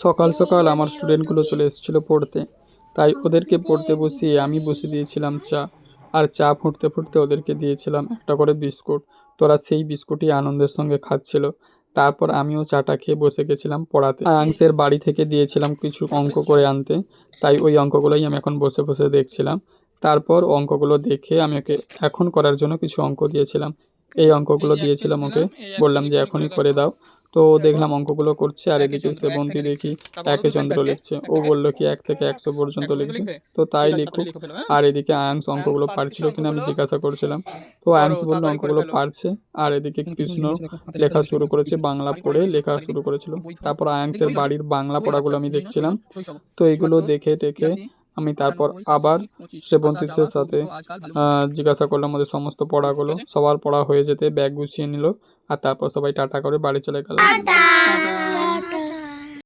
সকাল সকাল আমার স্টুডেন্টগুলো চলে এসেছিলো পড়তে, তাই ওদেরকে পড়তে বসিয়ে আমি বসে দিয়েছিলাম চা। আর চা ফুটতে ফুটতে ওদেরকে দিয়েছিলাম একটা করে বিস্কুট। তোরা সেই বিস্কুটই আনন্দের সঙ্গে খাচ্ছিল। তারপর আমিও চাটা খেয়ে বসে গেছিলাম পড়াতে। আয়াংসের বাড়ি থেকে দিয়েছিলাম কিছু অঙ্ক করে আনতে, তাই ওই অঙ্কগুলোই আমি এখন বসে বসে দেখছিলাম। তারপর অঙ্কগুলো দেখে আমি ওকে এখন করার জন্য কিছু অঙ্ক দিয়েছিলাম। এই অঙ্কগুলো দিয়েছিলাম ওকে, বললাম যে এখনই করে দাও। তো দেখলাম অঙ্কগুলো করছে, আর এদিকে সেবন্তী দেখি একে চন্দ্র লিখছে। ও বললো কি 1 থেকে 100 পর্যন্ত লিখবে, তো তাই লিখুক। আর এদিকে আয়াংস অঙ্কগুলো পারছিল কিনা আমি জিজ্ঞাসা করছিলাম, তো আয়াংস বললো অঙ্কগুলো পারছে। আর এদিকে কৃষ্ণ লেখা শুরু করেছে, বাংলা পড়ে লেখা শুরু করেছিল। তারপর আয়াংসের বাড়ির বাংলা পড়াগুলো আমি দেখছিলাম। তো এগুলো দেখে টেখে আমি তারপর আবার শ্রেবন্তীদের সাথে জিজ্ঞাসা করলাম ওদের সমস্ত পড়াগুলো। সবার পড়া হয়ে যেতে ব্যাগ গুছিয়ে নিল, আর তারপর সবাই টাটা করে বাড়ি চলে গেল।